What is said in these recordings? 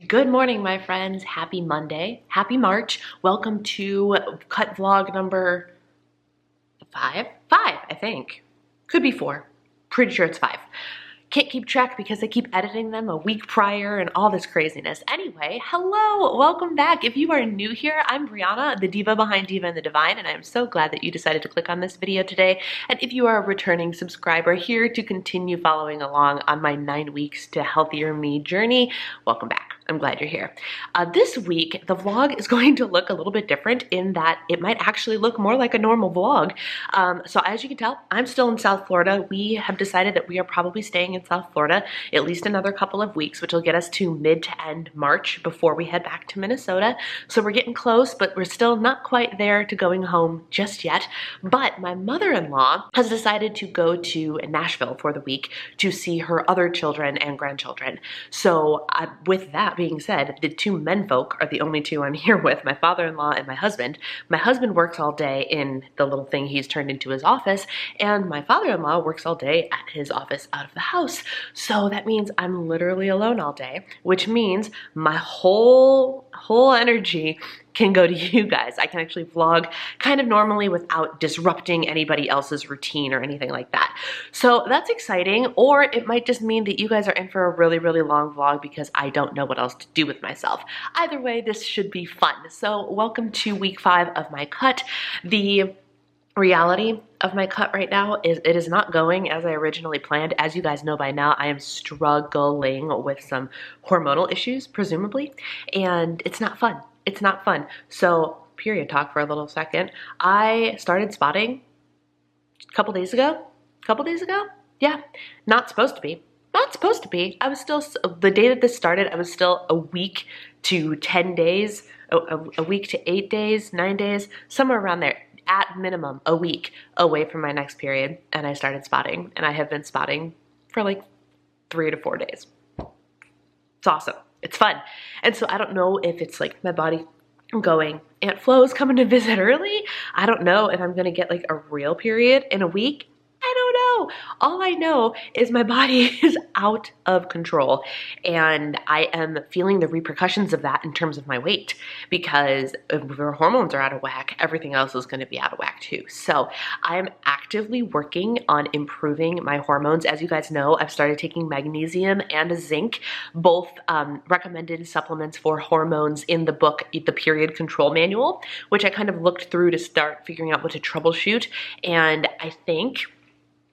Good morning, my friends. Happy Monday. Happy March. Welcome to cut vlog number five, I think. Could be 4. Pretty sure it's 5. Can't keep track because I keep editing them a week prior and all this craziness. Anyway, hello, welcome back. If you are new here, I'm Brianna, the diva behind Diva and the Divine, and I'm so glad that you decided to click on this video today. And if you are a returning subscriber here to continue following along on my 9 weeks to healthier me journey, welcome back. I'm glad you're here. This week, the vlog is going to look a little bit different in that it might actually look more like a normal vlog. So as you can tell, I'm still in South Florida. We have decided that we are probably staying in South Florida at least another couple of weeks, which will get us to mid to end March before we head back to Minnesota. So we're getting close, but we're still not quite there to going home just yet. But my mother-in-law has decided to go to Nashville for the week to see her other children and grandchildren. So with that being said, the 2 men folk are the only 2 I'm here with, my father-in-law and my husband. My husband works all day in the little thing he's turned into his office, and my father-in-law works all day at his office out of the house. So that means I'm literally alone all day, which means my whole energy can go to you guys. I can actually vlog kind of normally without disrupting anybody else's routine or anything like that. So that's exciting, or it might just mean that you guys are in for a really, really long vlog because I don't know what else to do with myself. Either way, this should be fun. So welcome to week 5 of my cut. The reality of my cut right now is it is not going as I originally planned. As you guys know by now, I am struggling with some hormonal issues, presumably, and it's not fun. It's not fun. So, period talk for a little second. I started spotting a couple days ago. Yeah, not supposed to be. Not supposed to be. I was still, the day that this started, I was still a week to 10 days, a week to 8 days, 9 days, somewhere around there. At minimum, a week away from my next period, and I started spotting, and I have been spotting for like 3 to 4 days. It's awesome. It's fun. And so I don't know if it's like my body going, Aunt Flo's coming to visit early. I don't know if I'm going to get like a real period in a week. I don't know. All I know is my body is out of control, and I am feeling the repercussions of that in terms of my weight, because if your hormones are out of whack, everything else is going to be out of whack too. So I'm actively working on improving my hormones. As you guys know, I've started taking magnesium and zinc, both recommended supplements for hormones in the book, The Period Control Manual, which I kind of looked through to start figuring out what to troubleshoot. And I think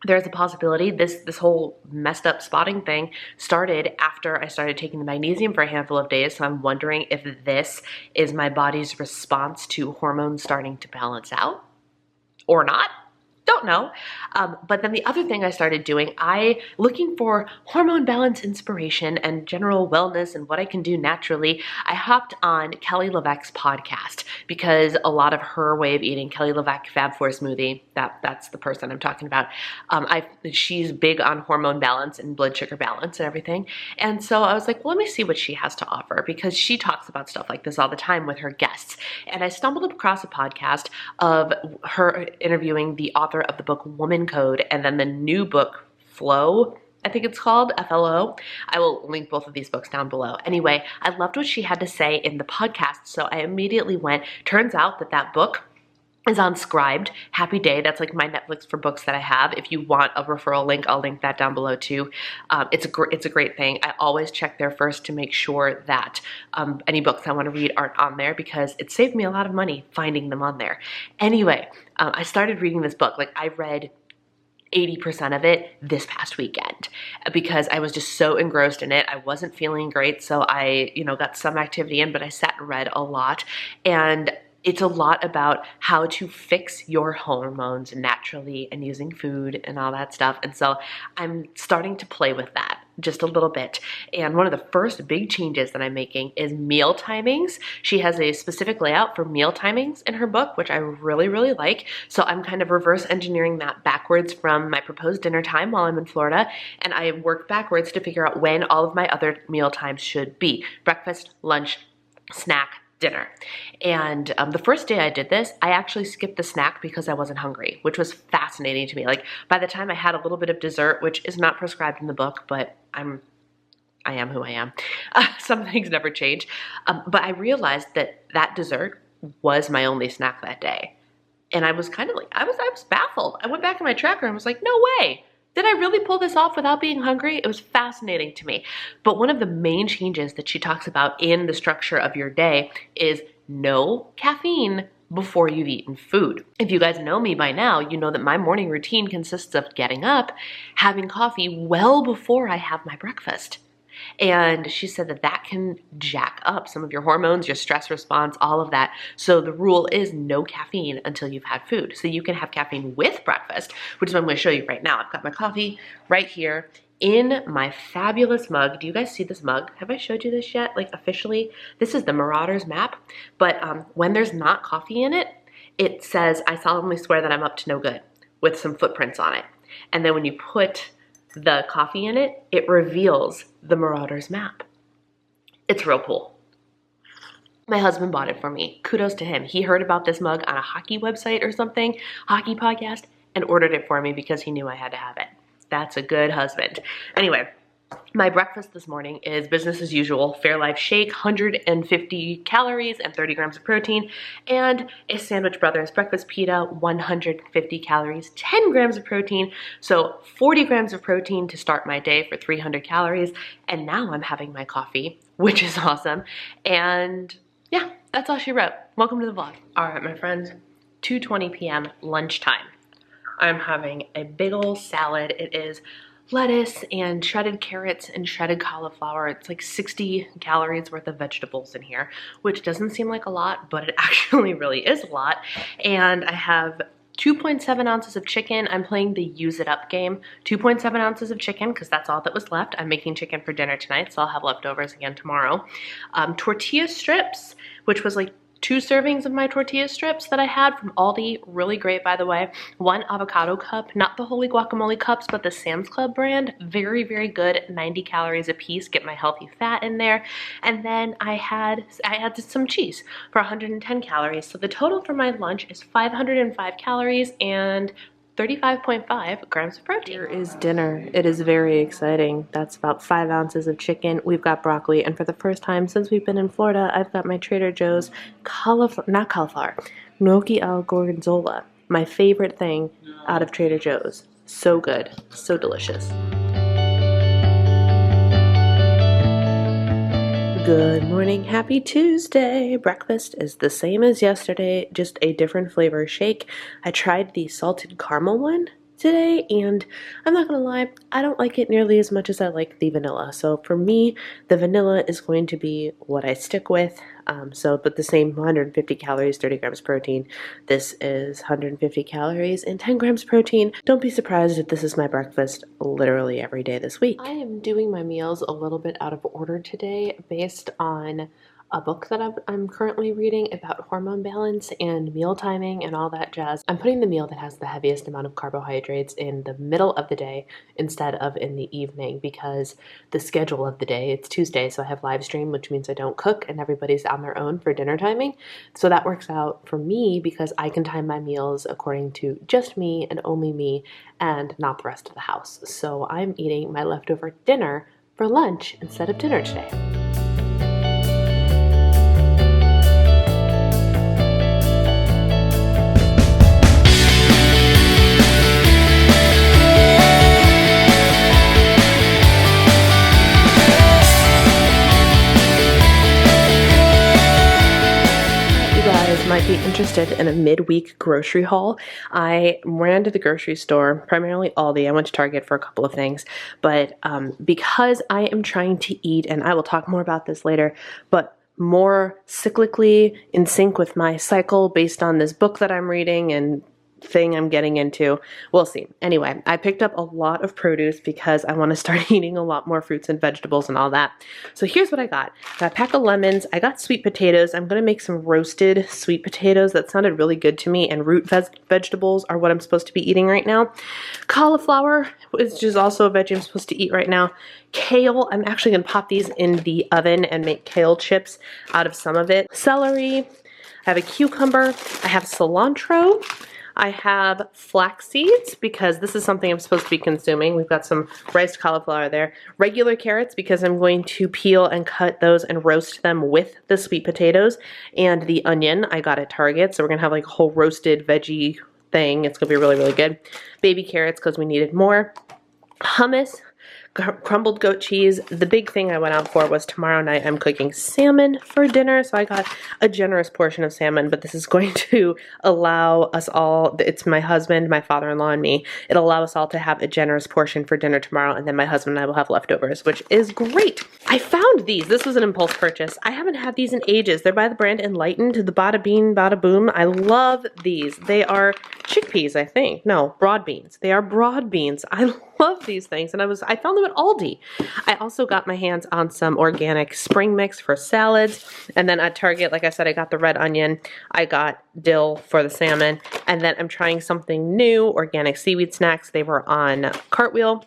there's a possibility this whole messed up spotting thing started after I started taking the magnesium for a handful of days. So I'm wondering if this is my body's response to hormones starting to balance out or not. Don't know. But then the other thing I started doing, looking for hormone balance inspiration and general wellness and what I can do naturally, I hopped on Kelly LeVeque's podcast because a lot of her way of eating, Kelly LeVeque Fab4 Smoothie, that's the person I'm talking about. She's big on hormone balance and blood sugar balance and everything. And so I was like, well, let me see what she has to offer, because she talks about stuff like this all the time with her guests. And I stumbled across a podcast of her interviewing the author of the book Woman Code, and then the new book Flow, I think it's called, FLO. I will link both of these books down below. Anyway, I loved what she had to say in the podcast, so I immediately went. Turns out that book is on Scribed. Happy day. That's like my Netflix for books that I have. If you want a referral link, I'll link that down below too. It's a great thing. I always check there first to make sure that any books I want to read aren't on there, because it saved me a lot of money finding them on there. Anyway, I started reading this book. Like, I read 80% of it this past weekend because I was just so engrossed in it. I wasn't feeling great, so I, got some activity in, but I sat and read a lot. And it's a lot about how to fix your hormones naturally and using food and all that stuff. And so I'm starting to play with that just a little bit. And one of the first big changes that I'm making is meal timings. She has a specific layout for meal timings in her book, which I really, really like. So I'm kind of reverse engineering that backwards from my proposed dinner time while I'm in Florida. And I work backwards to figure out when all of my other meal times should be: breakfast, lunch, snack, dinner. And the first day I did this, I actually skipped the snack because I wasn't hungry, which was fascinating to me. Like, by the time I had a little bit of dessert, which is not prescribed in the book, but I am who I am. Some things never change. But I realized that that dessert was my only snack that day. And I was kind of like, I was baffled. I went back in my tracker and was like, no way. Did I really pull this off without being hungry? It was fascinating to me. But one of the main changes that she talks about in the structure of your day is no caffeine before you've eaten food. If you guys know me by now, you know that my morning routine consists of getting up, having coffee well before I have my breakfast. And she said that that can jack up some of your hormones, your stress response, all of that. So the rule is no caffeine until you've had food. So you can have caffeine with breakfast, which is what I'm going to show you right now. I've got my coffee right here in my fabulous mug. Do you guys see this mug? Have I showed you this yet? Like officially? This is the Marauders map. But when there's not coffee in it, it says, I solemnly swear that I'm up to no good, with some footprints on it. And then when you put the coffee in it, it reveals the Marauders map. It's real cool. My husband bought it for me. Kudos to him. He heard about this mug on a hockey website or something, hockey podcast, and ordered it for me because he knew I had to have it. That's a good husband. Anyway, my breakfast this morning is business as usual. Fairlife shake, 150 calories and 30 grams of protein, and a Sandwich Brothers breakfast pita, 150 calories, 10 grams of protein. So 40 grams of protein to start my day for 300 calories. And now I'm having my coffee, which is awesome. And yeah, that's all she wrote. Welcome to the vlog. All right, my friends, 2:20 p.m. lunchtime. I'm having a big ol' salad. It is lettuce and shredded carrots and shredded cauliflower. It's like 60 calories worth of vegetables in here, which doesn't seem like a lot, but it actually really is a lot. And I have 2.7 ounces of chicken. I'm playing the use it up game. 2.7 ounces of chicken because that's all that was left. I'm making chicken for dinner tonight, so I'll have leftovers again tomorrow. Tortilla strips, which was like 2 servings of my tortilla strips that I had from Aldi, really great by the way. 1 avocado cup, not the Holy Guacamole cups, but the Sam's Club brand. Very, very good, 90 calories a piece, get my healthy fat in there. And then I had some cheese for 110 calories. So the total for my lunch is 505 calories and 35.5 grams of protein. Here is dinner. It is very exciting. That's about 5 ounces of chicken. We've got broccoli, and for the first time since we've been in Florida, I've got my Trader Joe's gnocchi al gorgonzola. My favorite thing out of Trader Joe's. So good. So delicious. Good morning, happy Tuesday. Breakfast is the same as yesterday, just a different flavor shake. I tried the salted caramel one today, and I'm not gonna lie, I don't like it nearly as much as I like the vanilla. So for me, the vanilla is going to be what I stick with. But the same 150 calories, 30 grams protein. This is 150 calories and 10 grams protein. Don't be surprised if this is my breakfast literally every day this week. I am doing my meals a little bit out of order today based on a book that I'm currently reading about hormone balance and meal timing and all that jazz. I'm putting the meal that has the heaviest amount of carbohydrates in the middle of the day instead of in the evening because the schedule of the day, it's Tuesday, so I have live stream, which means I don't cook and everybody's on their own for dinner timing. So that works out for me because I can time my meals according to just me and only me and not the rest of the house. So I'm eating my leftover dinner for lunch instead of dinner today. Might be interested in a midweek grocery haul. I ran to the grocery store, primarily Aldi. I went to Target for a couple of things, but because I am trying to eat, and I will talk more about this later, but more cyclically in sync with my cycle based on this book that I'm reading and thing I'm getting into. We'll see. Anyway, I picked up a lot of produce because I want to start eating a lot more fruits and vegetables and all that. So here's what I got. Got a pack of lemons. I got sweet potatoes. I'm going to make some roasted sweet potatoes. That sounded really good to me. And root vegetables are what I'm supposed to be eating right now. Cauliflower, which is also a veggie I'm supposed to eat right now. Kale, I'm actually going to pop these in the oven and make kale chips out of some of it. Celery. I have a cucumber. I have cilantro. I have flax seeds because this is something I'm supposed to be consuming. We've got some riced cauliflower there. Regular carrots because I'm going to peel and cut those and roast them with the sweet potatoes. And the onion I got at Target. So we're going to have like a whole roasted veggie thing. It's going to be really, really good. Baby carrots because we needed more. Hummus. Crumbled goat cheese. The big thing I went out for was tomorrow night I'm cooking salmon for dinner, so I got a generous portion of salmon, but this is going to allow us all, it's my husband, my father-in-law, and me, it'll allow us all to have a generous portion for dinner tomorrow, and then my husband and I will have leftovers, which is great. I found these. This was an impulse purchase. I haven't had these in ages. They're by the brand Enlightened, the Bada Bean, Bada Boom. I love these. They are chickpeas, I think. No, broad beans. They are broad beans. I love these things, and I found them at Aldi. I also got my hands on some organic spring mix for salads, and then at Target, like I said, I got the red onion, I got dill for the salmon, and then I'm trying something new, organic seaweed snacks. They were on Cartwheel,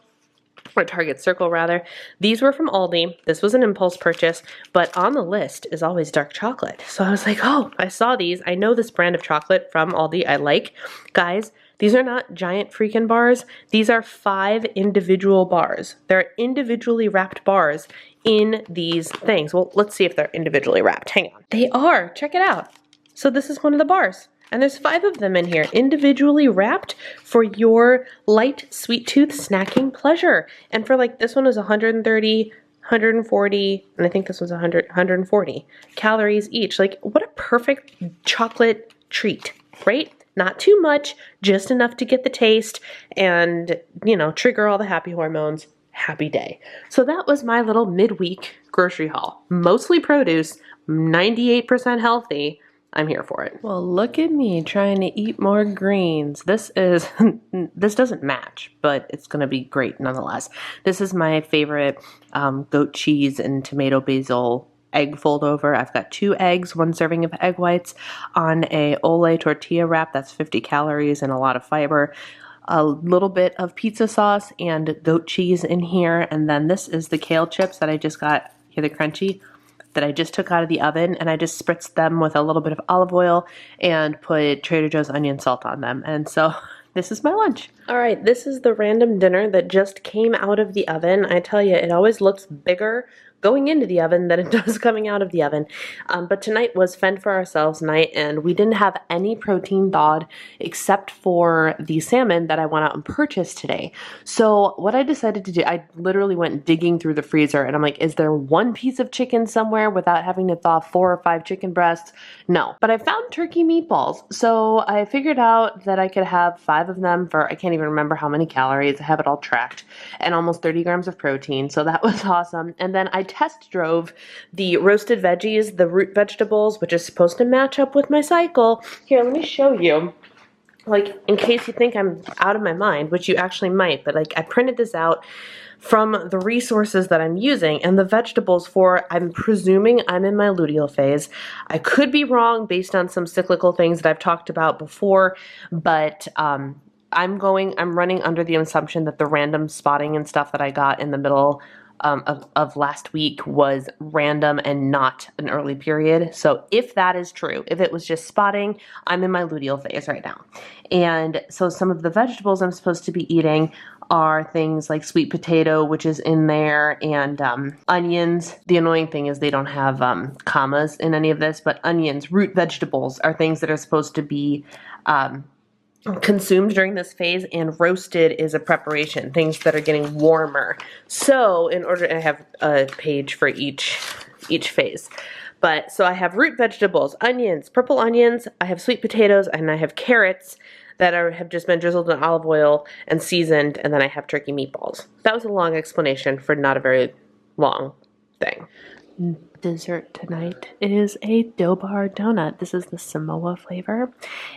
or Target Circle rather. These were from Aldi. This was an impulse purchase, but on the list is always dark chocolate. So I was like, oh, I saw these. I know this brand of chocolate from Aldi I like. Guys, these are not giant freaking bars. These are 5 individual bars. They're individually wrapped bars in these things. Well, let's see if they're individually wrapped. Hang on. They are. Check it out. So this is one of the bars. And there's 5 of them in here, individually wrapped for your light sweet tooth snacking pleasure. And for like, this one was 130, 140, and I think this was 140 calories each. Like, what a perfect chocolate treat, right? Not too much, just enough to get the taste and, you know, trigger all the happy hormones. Happy day. So that was my little midweek grocery haul. Mostly produce, 98% healthy. I'm here for it. Well, look at me trying to eat more greens. This doesn't match, but it's going to be great nonetheless. This is my favorite goat cheese and tomato basil egg fold over. I've got 2 eggs, 1 serving of egg whites on a ole tortilla wrap. That's 50 calories and a lot of fiber. A little bit of pizza sauce and goat cheese in here. And then this is the kale chips that I just got, here the crunchy, that I just took out of the oven, and I just spritzed them with a little bit of olive oil and put Trader Joe's onion salt on them. And so this is my lunch. All right, this is the random dinner that just came out of the oven. I tell you, it always looks bigger going into the oven than it does coming out of the oven. But tonight was fend for ourselves night, and we didn't have any protein thawed except for the salmon that I went out and purchased today. So what I decided to do, I literally went digging through the freezer, and I'm like, is there one piece of chicken somewhere without having to thaw 4 or 5 chicken breasts? No. But I found turkey meatballs. So I figured out that I could have 5 of them for, I can't even remember how many calories. I have it all tracked, and almost 30 grams of protein. So that was awesome. And then I test drove the roasted veggies, the root vegetables, which is supposed to match up with my cycle. Here, let me show you. Like, in case you think I'm out of my mind, which you actually might, but like, I printed this out from the resources that I'm using, and the vegetables for, I'm presuming I'm in my luteal phase. I could be wrong based on some cyclical things that I've talked about before, but I'm running under the assumption that the random spotting and stuff that I got in the middle of last week was random and not an early period. So if that is true, if it was just spotting, I'm in my luteal phase right now. And so some of the vegetables I'm supposed to be eating are things like sweet potato, which is in there, and onions. The annoying thing is they don't have commas in any of this, but onions, root vegetables are things that are supposed to be consumed during this phase, and roasted is a preparation, things that are getting warmer. So in order to have a page for each phase. But so I have root vegetables, onions, purple onions, I have sweet potatoes, and I have carrots that have just been drizzled in olive oil and seasoned, and then I have turkey meatballs. That was a long explanation for not a very long thing. Dessert tonight is a dough bar donut. This is the Samoa flavor.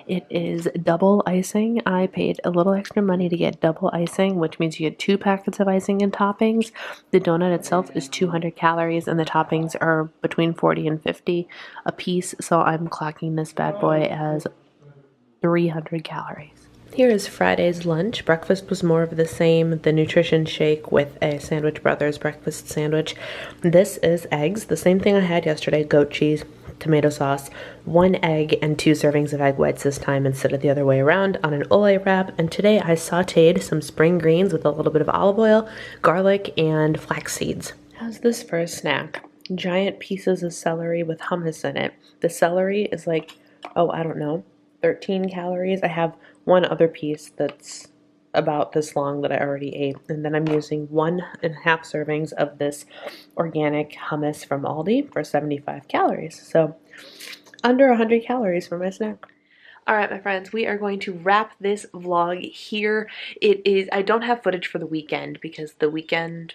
It is double icing. I paid a little extra money to get double icing, which means you get 2 packets of icing and toppings. The donut itself is 200 calories, and the toppings are between 40 and 50 a piece, so I'm clocking this bad boy as 300 calories. Here is Friday's lunch. Breakfast was more of the same, the nutrition shake with a Sandwich Brothers breakfast sandwich. This is eggs, the same thing I had yesterday, goat cheese, tomato sauce, 1 egg, and 2 servings of egg whites this time instead of the other way around on an Ole wrap. And today I sauteed some spring greens with a little bit of olive oil, garlic, and flax seeds. How's this for a snack? Giant pieces of celery with hummus in it. The celery is like, oh, I don't know, 13 calories. I have one other piece that's about this long that I already ate, and then I'm using 1.5 servings of this organic hummus from Aldi for 75 calories. So under 100 calories for my snack. All right, my friends, we are going to wrap this vlog here. I don't have footage for the weekend because the weekend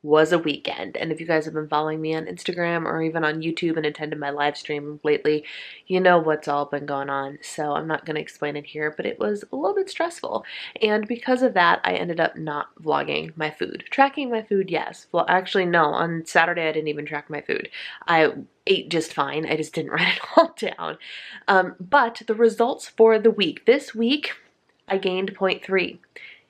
was a weekend, and if you guys have been following me on Instagram or even on YouTube and attended my live stream lately, you know what's all been going on, so I'm not going to explain it here, but it was a little bit stressful, and because of that I ended up not vlogging my food. Tracking my food, yes. Well, actually no, on Saturday I didn't even track my food. I ate just fine, I just didn't write it all down. But the results for the week, this week I gained 0.3.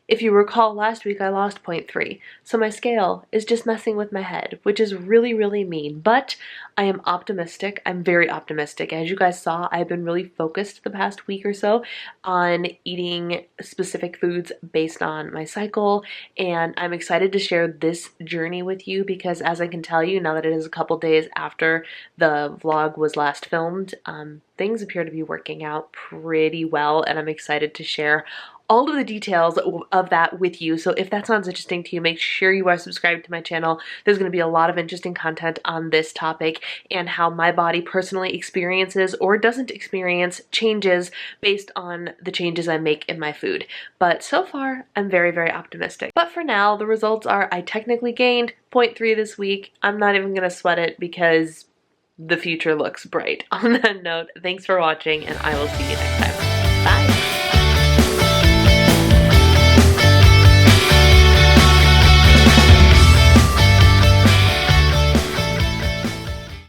If you recall, last week I lost 0.3, so my scale is just messing with my head, which is really, really mean, but I am optimistic. I'm very optimistic. As you guys saw, I've been really focused the past week or so on eating specific foods based on my cycle, and I'm excited to share this journey with you because, as I can tell you, now that it is a couple days after the vlog was last filmed, things appear to be working out pretty well, and I'm excited to share all of the details of that with you. So if that sounds interesting to you, make sure you are subscribed to my channel. There's going to be a lot of interesting content on this topic and how my body personally experiences or doesn't experience changes based on the changes I make in my food. But so far, I'm very, very optimistic. But for now, the results are I technically gained 0.3 this week. I'm not even going to sweat it because the future looks bright. On that note, thanks for watching, and I will see you next time.